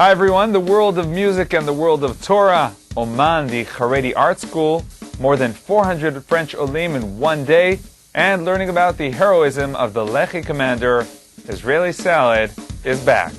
Hi everyone, the world of music and the world of Torah. Oman, the Haredi Art School, more than 400 French Olim in one day, and learning about the heroism of the Lehi commander, Israeli Salad, is back.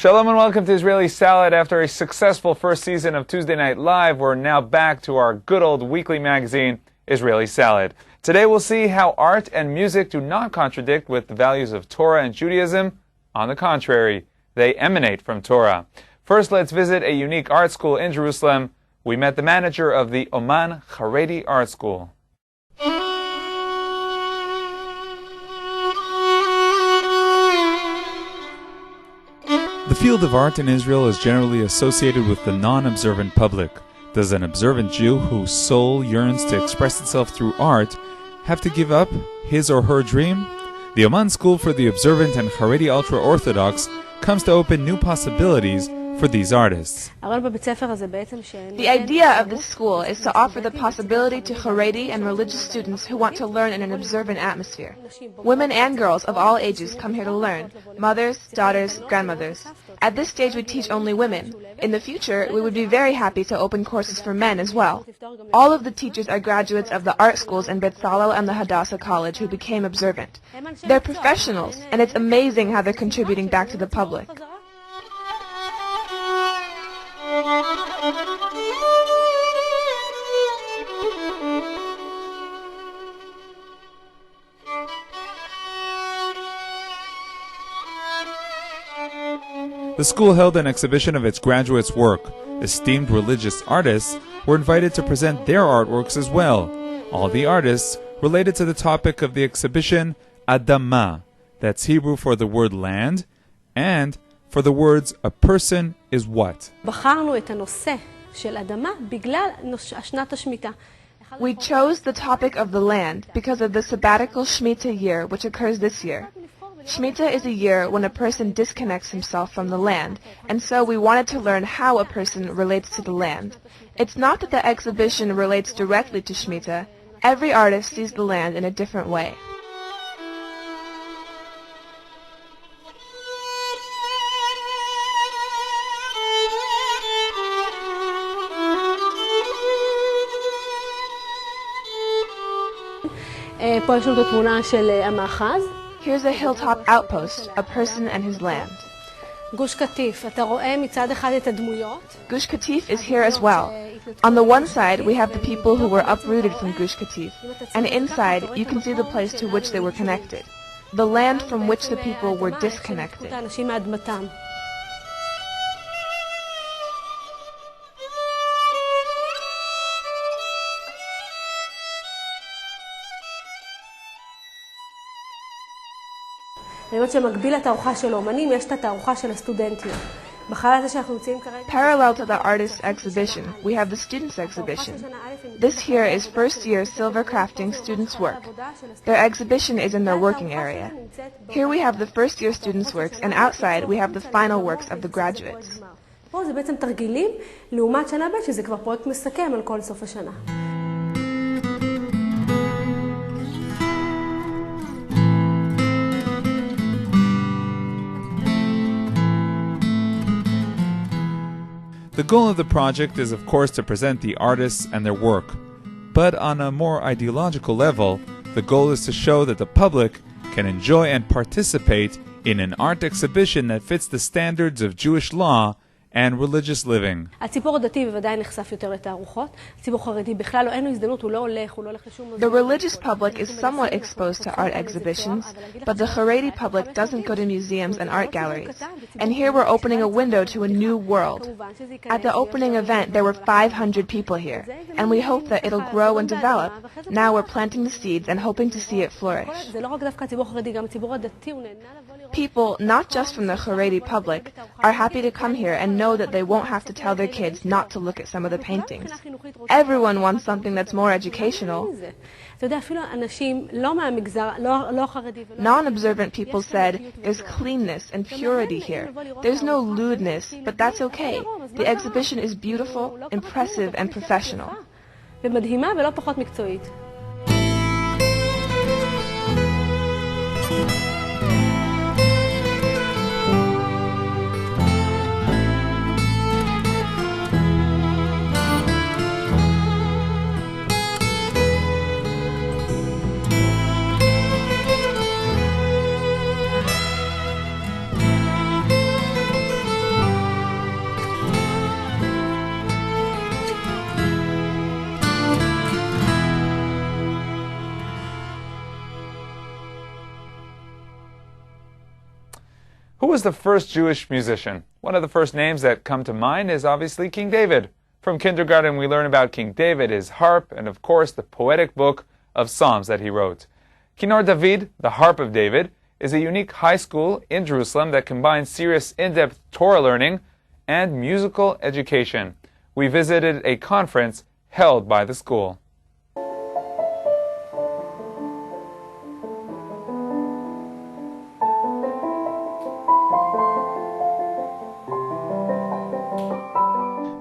Shalom and welcome to Israeli Salad. After a successful first season of Tuesday Night Live, we're now back to our good old weekly magazine, Israeli Salad. Today we'll see how art and music do not contradict with the values of Torah and Judaism. On the contrary, they emanate from Torah. First, let's visit a unique art school in Jerusalem. We met the manager of the Oman Haredi Art School. The field of art in Israel is generally associated with the non-observant public. Does an observant Jew whose soul yearns to express itself through art have to give up his or her dream? The Oman School for the Observant and Haredi Ultra-Orthodox comes to open new possibilities for these artists. The idea of this school is to offer the possibility to Haredi and religious students who want to learn in an observant atmosphere. Women and girls of all ages come here to learn, mothers, daughters, grandmothers. At this stage we teach only women. In the future, we would be very happy to open courses for men as well. All of the teachers are graduates of the art schools in Betzalel and the Hadassah College who became observant. They're professionals, and it's amazing how they're contributing back to the public. The school held an exhibition of its graduates' work. Esteemed religious artists were invited to present their artworks as well. All the artists related to the topic of the exhibition, Adama. That's Hebrew for the word land, and for the words a person is what. We chose the topic of the land because of the sabbatical Shemitah year which occurs this year. Shemitah is a year when a person disconnects himself from the land, and so we wanted to learn how a person relates to the land. It's not that the exhibition relates directly to Shemitah. Every artist sees the land in a different way. Here's a hilltop outpost, a person and his land. Gush Katif is here as well. On the one side, we have the people who were uprooted from Gush Katif, and inside, you can see the place to which they were connected, the land from which the people were disconnected. Parallel to the artist's exhibition, we have the students' exhibition. This here is first-year silver crafting students' work. Their exhibition is in their working area. Here we have the first-year students' works, and outside we have the final works of the graduates. The goal of the project is, of course, to present the artists and their work. But on a more ideological level, the goal is to show that the public can enjoy and participate in an art exhibition that fits the standards of Jewish law and religious living. The religious public is somewhat exposed to art exhibitions, but the Haredi public doesn't go to museums and art galleries. And here we're opening a window to a new world. At the opening event, there were 500 people here, and we hope that it'll grow and develop. Now we're planting the seeds and hoping to see it flourish. People, not just from the Haredi public, are happy to come here and know that they won't have to tell their kids not to look at some of the paintings. Everyone wants something that's more educational. Non-observant people said, there's cleanness and purity here. There's no lewdness, but that's okay. The exhibition is beautiful, impressive, and professional. Who was the first Jewish musician? One of the first names that come to mind is obviously King David. From kindergarten, we learn about King David, his harp, and of course the poetic book of Psalms that he wrote. Kinor David, the Harp of David, is a unique high school in Jerusalem that combines serious in-depth Torah learning and musical education. We visited a conference held by the school.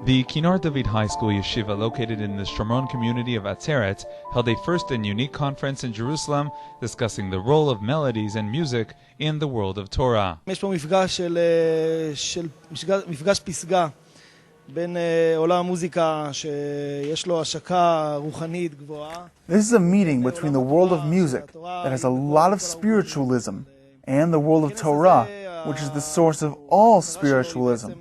The Kinor David High School Yeshiva, located in the Shomron community of Atzeret, held a first and unique conference in Jerusalem discussing the role of melodies and music in the world of Torah. יש פה מפגש פסגה בין עולם המוזיקה שיש לו השקה רוחנית גבוהה. This is a meeting between the world of music that has a lot of spiritualism and the world of Torah, which is the source of all spiritualism.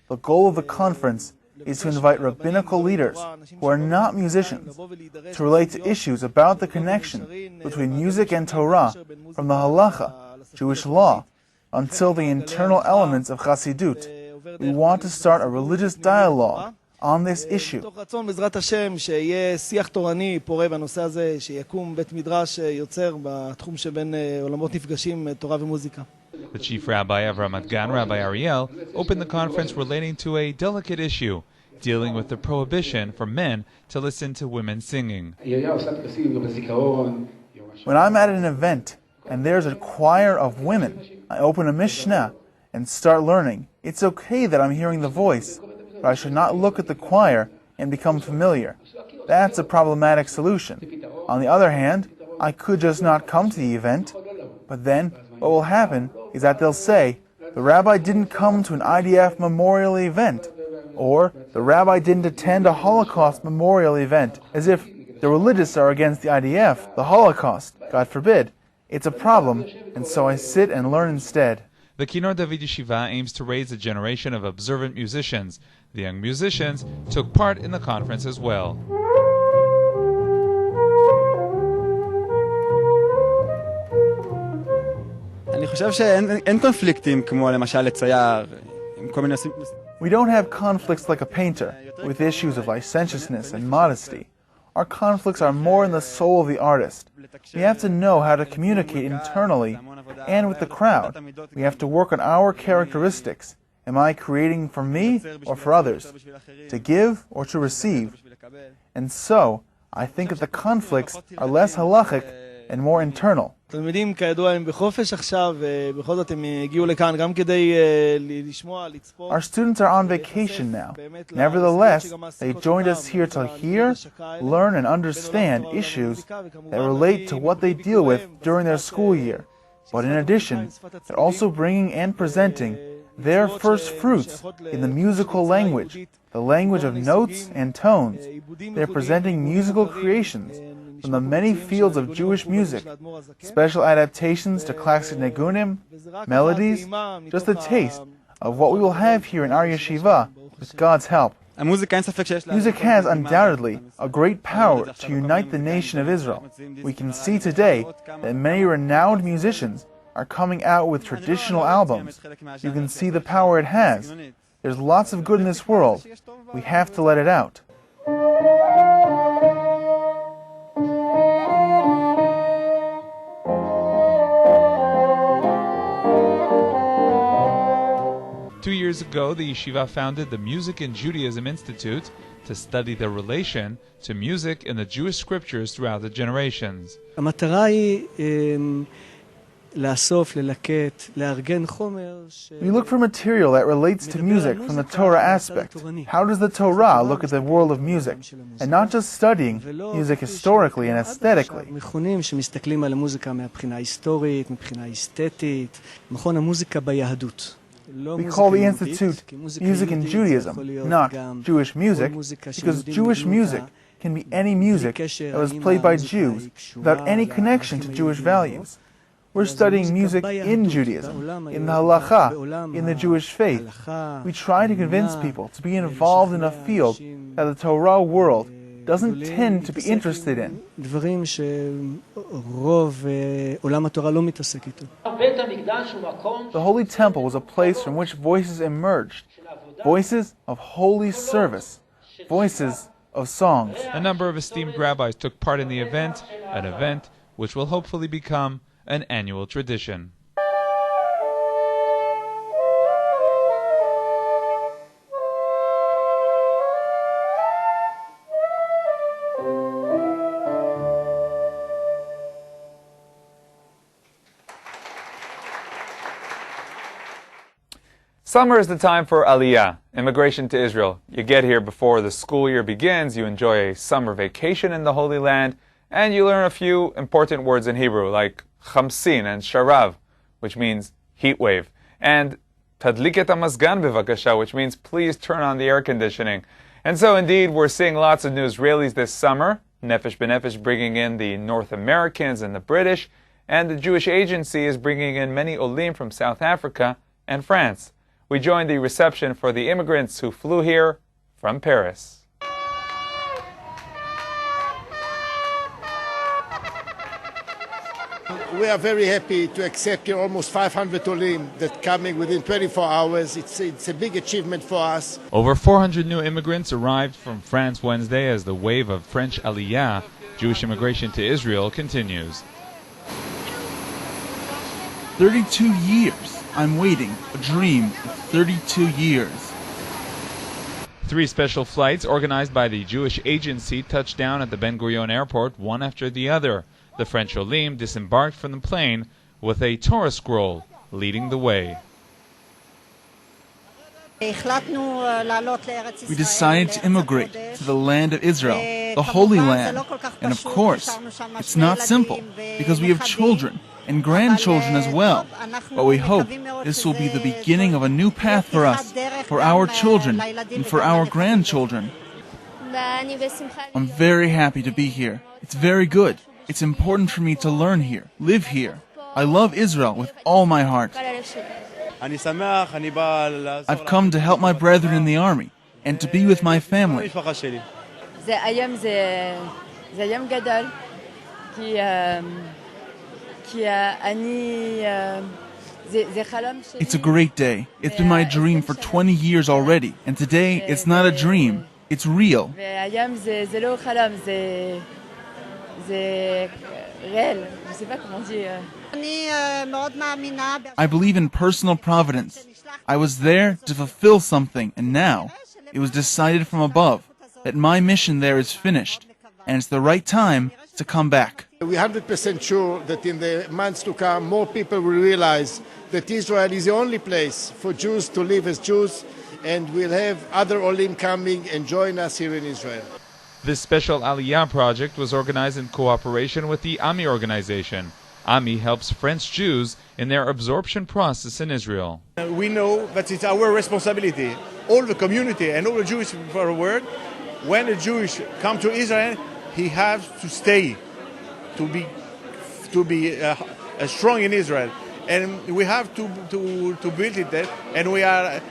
The goal of the conference is to invite rabbinical leaders who are not musicians to relate to issues about the connection between music and Torah, from the halacha, Jewish law, until the internal elements of Chassidut. We want to start a religious dialogue on this issue. בעזרת השם שיהיה שיח תורני פורה בנושא הזה, שיקום בית מדרש יוצר בתחום שבין עולמות נפגשים תורה ומוזיקה. The chief rabbi of Ramat Gan, Rabbi Ariel, opened the conference relating to a delicate issue, dealing with the prohibition for men to listen to women singing. When I'm at an event and there's a choir of women, I open a Mishnah and start learning. It's okay that I'm hearing the voice, but I should not look at the choir and become familiar. That's a problematic solution. On the other hand, I could just not come to the event, but then what will happen is that they'll say, the rabbi didn't come to an IDF memorial event, or the rabbi didn't attend a Holocaust memorial event, as if the religious are against the IDF, the Holocaust. God forbid. It's a problem, and so I sit and learn instead. The Kinor David Yeshiva aims to raise a generation of observant musicians. The young musicians took part in the conference as well. אני חושב שאין קונפליקטים כמו למשל לצייר עם כל מיני... We don't have conflicts like a painter, with issues of licentiousness and modesty. Our conflicts are more in the soul of the artist. We have to know how to communicate internally and with the crowd. We have to work on our characteristics. Am I creating for me or for others? To give or to receive? And so, I think that the conflicts are less halachic and more internal. תלמידים כידוע הם בחופש עכשיו, ובכל זאת הם הגיעו לכאן גם כדי לשמוע, לצפות. Our students are on vacation now. Nevertheless, they joined us here to hear, learn, and understand issues that relate to what they deal with during their school year. But in addition, they're also bringing and presenting their first fruits in the musical language, the language of notes and tones. They're presenting musical creations from the many fields of Jewish music, special adaptations to classic negunim, melodies, just a taste of what we will have here in our yeshiva with God's help. Music has undoubtedly a great power to unite the nation of Israel. We can see today that many renowned musicians are coming out with traditional albums. You can see the power it has. There's lots of good in this world. We have to let it out. years ago, the yeshiva founded the Music in Judaism Institute to study the relation to music in the Jewish scriptures throughout the generations. המטרה היא לאסוף, ללקט, לארגן חומר. We look for material that relates to music from the Torah aspect. How does the Torah look at the world of music? And not just studying music historically and aesthetically. מכונים שמסתכלים על המוזיקה מהבחינה ההיסטורית, מבחינה אסתטית, מכון המוזיקה ביהדות. We call the institute Music in Judaism, not Jewish music, because Jewish music can be any music that was played by Jews without any connection to Jewish values. We're studying music in Judaism, in the halacha, in the Jewish faith. We try to convince people to be involved in a field that the Torah world doesn't tend to be interested in. The Holy Temple was a place from which voices emerged, voices of holy service, voices of songs. A number of esteemed rabbis took part in the event, an event which will hopefully become an annual tradition. Summer is the time for Aliyah, immigration to Israel. You get here before the school year begins, you enjoy a summer vacation in the Holy Land, and you learn a few important words in Hebrew, like chamsin and sharav, which means heat wave, and tadlik et hamazgan bevakasha, which means please turn on the air conditioning. And so indeed, we're seeing lots of new Israelis this summer, Nefesh B'Nefesh bringing in the North Americans and the British, and the Jewish Agency is bringing in many Olim from South Africa and France. We joined the reception for the immigrants who flew here from Paris. We are very happy to accept here almost 500 Olim that coming within 24 hours. It's a big achievement for us. Over 400 new immigrants arrived from France Wednesday as the wave of French Aliyah, Jewish immigration to Israel, continues. 32 years. I'm waiting. A dream of 32 years. 3 special flights organized by the Jewish Agency touched down at the Ben Gurion airport, one after the other. The French Olim disembarked from the plane with a Torah scroll leading the way. We decided to immigrate to the land of Israel, the Holy Land. And of course, it's not simple, because we have children and grandchildren as well. But we hope this will be the beginning of a new path for us, for our children, and for our grandchildren. I'm very happy to be here. It's very good. It's important for me to learn here, live here. I love Israel with all my heart. I've come to help my brethren in the army and to be with my family. It's a great day. It's been my dream for 20 years already, and today it's not a dream, it's real. I believe in personal providence. I was there to fulfill something, and now it was decided from above that my mission there is finished, and it's the right time to come back. We're 100% sure that in the months to come, more people will realize that Israel is the only place for Jews to live as Jews, and we'll have other Olim coming and join us here in Israel. This special Aliyah project was organized in cooperation with the AMI organization. AMI helps French Jews in their absorption process in Israel. We know that it's our responsibility, all the community and all the Jewish for the world. When a Jewish come to Israel, he has to stay, to be strong in Israel, and we have to build it there. And we are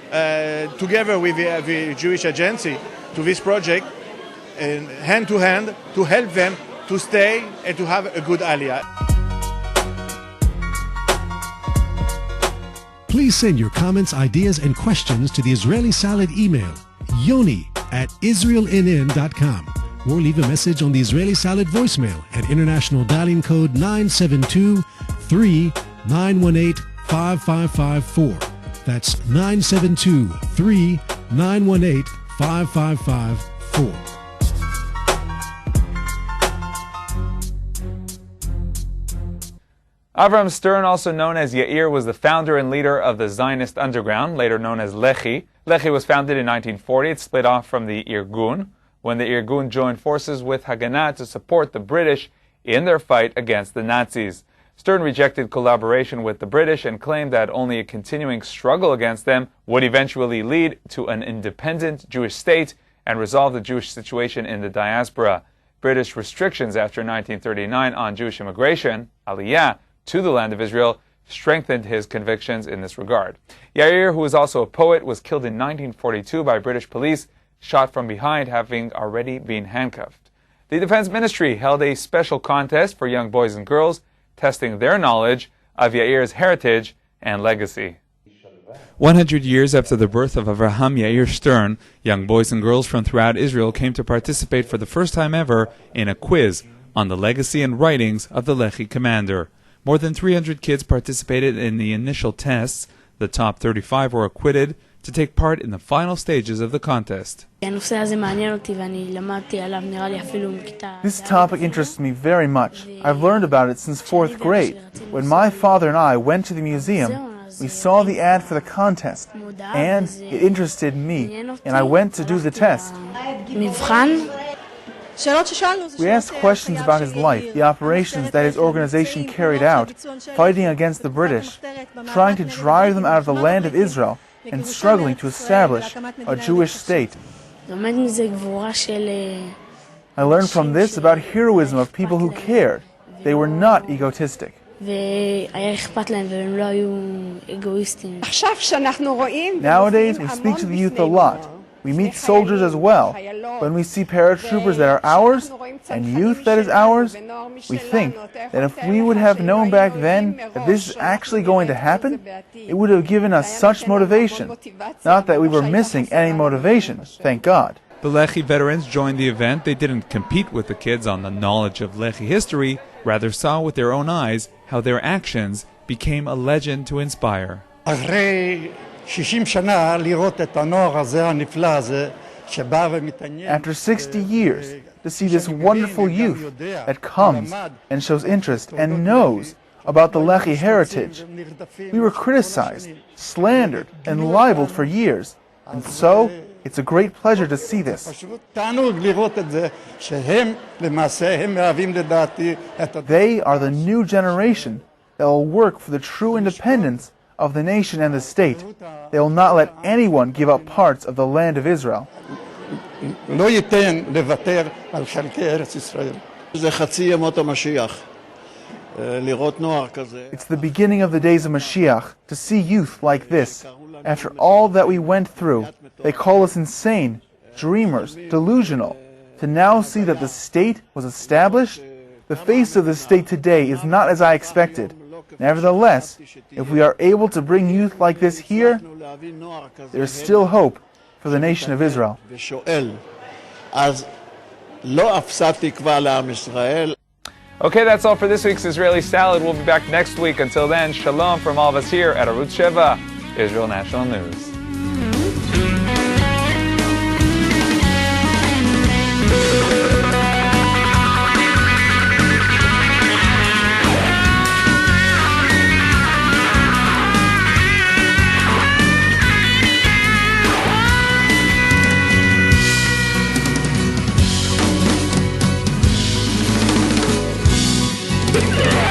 together with the Jewish Agency to this project, and hand to hand, to help them to stay and to have a good Aliyah. Please send your comments, ideas, and questions to the Israeli Salad email, yoni@israelnn.com, or leave a message on the Israeli Salad voicemail at international dialing code 972-3918-5554. That's 972-3918-5554. Avram Stern, also known as Yair, was the founder and leader of the Zionist underground, later known as Lehi. Lehi was founded in 1940. It split off from the Irgun when the Irgun joined forces with Haganah to support the British in their fight against the Nazis. Stern rejected collaboration with the British and claimed that only a continuing struggle against them would eventually lead to an independent Jewish state and resolve the Jewish situation in the diaspora. British restrictions after 1939 on Jewish immigration, Aliyah, to the land of Israel, strengthened his convictions in this regard. Yair, who was also a poet, was killed in 1942 by British police, shot from behind, having already been handcuffed. The Defense Ministry held a special contest for young boys and girls, testing their knowledge of Yair's heritage and legacy. 100 years after the birth of Avraham Yair Stern, young boys and girls from throughout Israel came to participate for the first time ever in a quiz on the legacy and writings of the Lehi commander. More than 300 kids participated in the initial tests. The top 35 were acquitted to take part in the final stages of the contest. This topic interests me very much. I've learned about it since 4th grade. When my father and I went to the museum, we saw the ad for the contest, and it interested me, and I went to do the test. We asked questions about his life, the operations that his organization carried out, fighting against the British, trying to drive them out of the land of Israel, and struggling to establish a Jewish state. I learned from this about heroism of people who cared. They were not egotistic. Nowadays, we speak to the youth a lot. We meet soldiers as well. When we see paratroopers that are ours, and youth that is ours, we think that if we would have known back then that this is actually going to happen, it would have given us such motivation. Not that we were missing any motivation, thank God. The Lehi veterans joined the event. They didn't compete with the kids on the knowledge of Lehi history, rather saw with their own eyes how their actions became a legend to inspire. After 60 years, to see this wonderful youth that comes and shows interest and knows about the Lehi heritage. We were criticized, slandered, and libeled for years, and so it's a great pleasure to see this. They are the new generation that will work for the true independence of the nation and the state. They will not let anyone give up parts of the land of Israel. It's the beginning of the days of Mashiach, to see youth like this. After all that we went through, they call us insane, dreamers, delusional. To now see that the state was established, the face of the state today is not as I expected. Nevertheless, if we are able to bring youth like this here, there is still hope for the nation of Israel. Okay, that's all for this week's Israeli Salad. We'll be back next week. Until then, shalom from all of us here at Arutz Sheva, Israel National News. Yeah.